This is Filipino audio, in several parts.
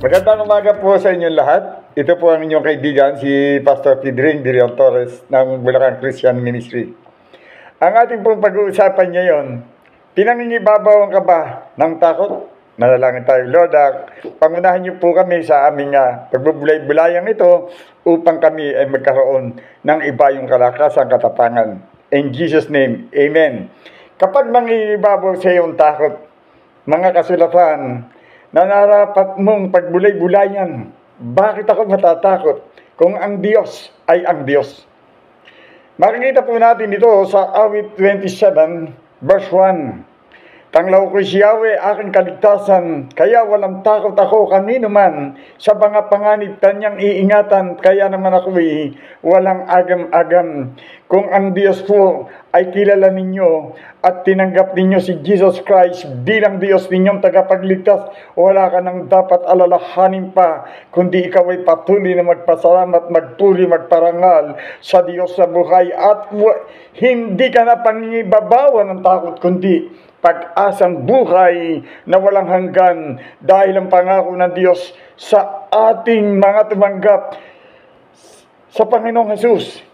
Magandang umaga po sa inyong lahat. Ito po ang inyong kaibigan, si Pastor Pedring Dirion Torres ng Bulacan Christian Ministry. Ang ating pong pag-uusapan ngayon, pinangingibabawan ka ba ng takot? Manalangin tayo, Lord, pangunahan niyo po kami sa aming pagbubulay-bulayang ito upang kami ay magkaroon ng iba yung kalakasan, katapangan. In Jesus' name, Amen. Kapag mangingibabaw sa iyong takot, mga kasulatan, na narapat mong pagbulay-bulayan, bakit ako matatakot kung ang Diyos ay ang Diyos? Makikita po natin ito sa awit 27 verse 1. Tanglaw ko si Yahweh, aking kaligtasan, kaya walang takot ako kanino man. Sa mga panganib kanyang iingatan, kaya naman ako'y walang agam-agam. Kung ang Diyos po ay kilala ninyo at tinanggap ninyo si Jesus Christ bilang Diyos ninyong tagapagligtas, wala ka nang dapat alalahanin pa, kundi ikaw ay patuloy na magpasalamat, magpuri, magparangal sa Diyos sa buhay at hindi ka na pangingibabawan ng takot, kundi pag-asang buhay na walang hanggan dahil ang pangako ng Diyos sa ating mga tumanggap sa Panginoong Jesus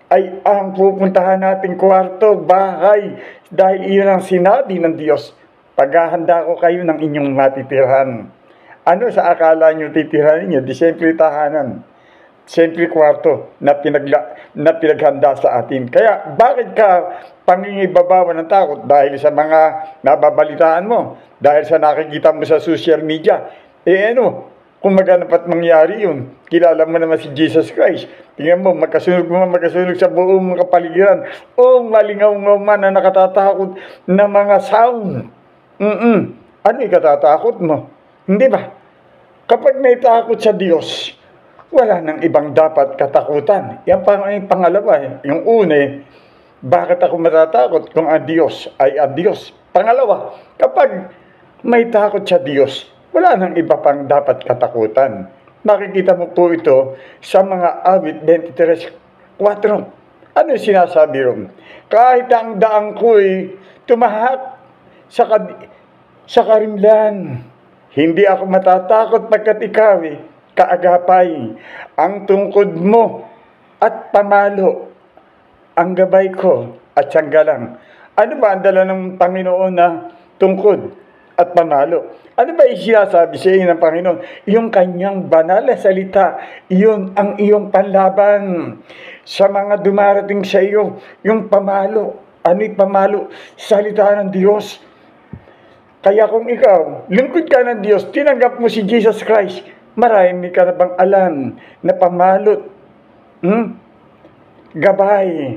ay ang pupuntahan nating kwarto, bahay, dahil iyon ang sinabi ng Diyos. Paghahanda ko kayo ng inyong matitirahan. Ano sa akala nyo titirahan ninyo? Di siyempre tahanan. Siyempre kwarto na pinaghanda sa atin. Kaya bakit ka pangingibabawan ng takot? Dahil sa mga nababalitaan mo, dahil sa nakikita mo sa social media. Kung maghanap at mangyari yun, kilala mo naman si Jesus Christ. Tingnan mo, magkasunog sa buong kapaligiran. Malingaw-ngaw man na nakatatakot na mga sound. Ano yung katatakot mo? Hindi ba? Kapag may takot sa Diyos, wala nang ibang dapat katakutan. Yan pa yung pangalawa. Yung una, bakit ako matatakot kung ang Diyos ay ang Diyos? Pangalawa, kapag may takot sa Diyos, wala nang iba pang dapat katakutan. Makikita mo po ito sa mga awit 23:4. Ano yung sinasabi ron? Kahit ang daang ko'y tumahak sa karimlan, hindi ako matatakot pagkat ikaw kaagapay, ang tungkod mo at pamalo, ang gabay ko at sanggalang. Ano ba ang dala ng Panginoon na tungkod at pamalo? Ano ba sinasabi sa iyo ng Panginoon? Yung kanyang banal na salita, iyon ang iyong panlaban sa mga dumarating sa iyo. Yung pamalo. Ano yung pamalo? Salita ng Diyos. Kaya kung ikaw, lingkod ka ng Diyos, tinanggap mo si Jesus Christ, marami ka na bang alam na pamalot, gabay,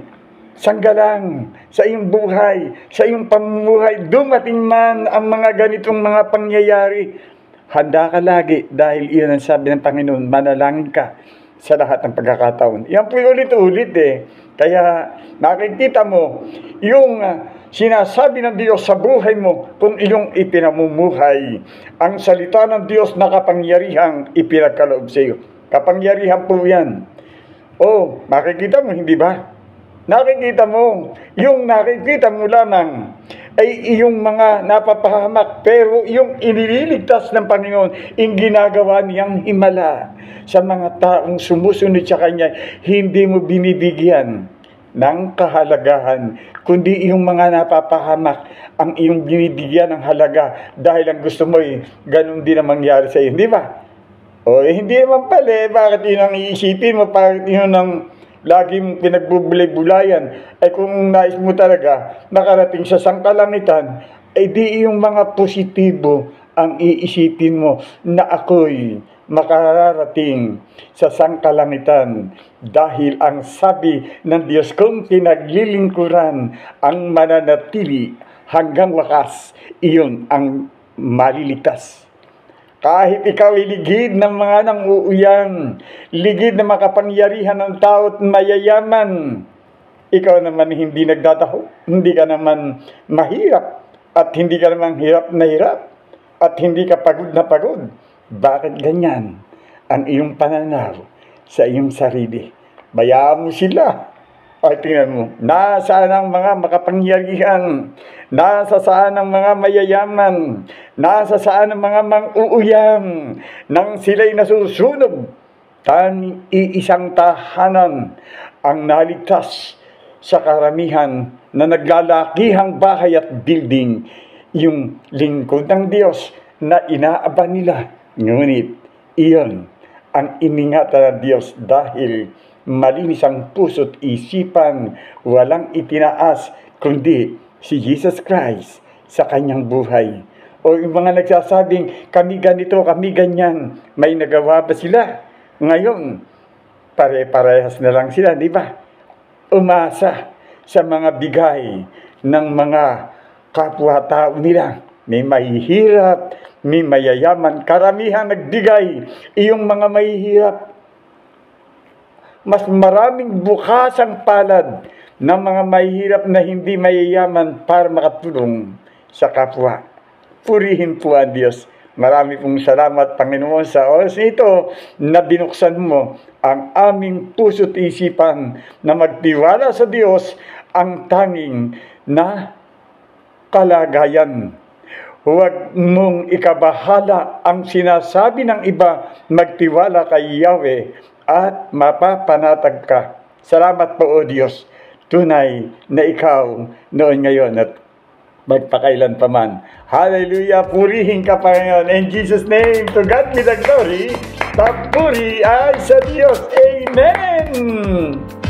sanggalang sa iyong buhay, sa iyong pamumuhay, dumating man ang mga ganitong mga pangyayari, handa ka lagi dahil iyon ang sabi ng Panginoon, manalangin ka sa lahat ng pagkakataon. Yan po ulit-ulit Kaya makikita mo yung sinasabi ng Diyos sa buhay mo kung iyong ipinamumuhay. Ang salita ng Diyos na kapangyarihang ipinagkaloob sa iyo. Kapangyarihan po yan. Makikita mo, hindi ba? Nakikita mo. Yung nakikita mo lamang ay iyong mga napapahamak, pero yung inililigtas ng Panginoon, yung ginagawa niyang himala sa mga taong sumusunod sa Kanya, hindi mo binibigyan ng kahalagahan, kundi yung mga napapahamak ang iyong binibigyan ng halaga dahil ang gusto mo ganun din ang mangyari sa iyo, hindi ba? Hindi naman pala, bakit yun ang iisipin mo, bakit yun ang laging pinagbubulay-bulayan? Kung nais mo talaga nakarating sa sangkalangitan, di yung mga positibo ang iisipin mo na ako'y makararating sa sangkalangitan dahil ang sabi ng Diyos, kung pinaglilingkuran ang mananatili hanggang wakas, iyon ang maliligtas. Kahit ikaw ligid ng mga nang-uuyang, ligid na makapangyarihan ng tao at mayayaman, ikaw naman hindi nagdadaho, hindi ka naman mahirap, at hindi ka naman hirap na hirap, at hindi ka pagod na pagod. Bakit ganyan ang iyong pananaw sa iyong sarili? Bayaan mo sila. Ay, tingnan mo, nasaan ang mga makapangyarihan? Nasaan ang mga mayayaman? Nasaan ang mga mang-uuyam? Nang sila'y nasusunog, tanging iisang tahanan ang naligtas sa karamihan na naglalakihang bahay at building, yung lingkod ng Diyos na inaaban nila. Ngunit iyon ang iningatan ng Diyos dahil malinis ang puso't isipan, walang itinaas kundi si Jesus Christ sa kanyang buhay. O yung mga nagsasabing, kami ganito, kami ganyan, may nagawa ba sila? Ngayon, pare-parehas na lang sila, di ba? Umasa sa mga bigay ng mga kapwa-tao nila. May mahihirap, may mayayaman, karamihan nagbigay. Iyong mga mahihirap, mas maraming bukas ang palad ng mga mahihirap na hindi mayayaman para makatulong sa kapwa. Purihin po ang Diyos. Marami pong salamat, Panginoon, sa oras nito na binuksan mo ang aming puso't isipan na magtiwala sa Diyos ang tanging na kalagayan. Huwag mong ikabahala ang sinasabi ng iba, magtiwala kay Yahweh at mapapanatag ka. Salamat po, O Diyos, tunay na ikaw noon, ngayon at magpakailan pa man. Hallelujah! Purihin ka, Panginoon. In Jesus' name, to God be the glory. Papuri ay sa Diyos. Amen!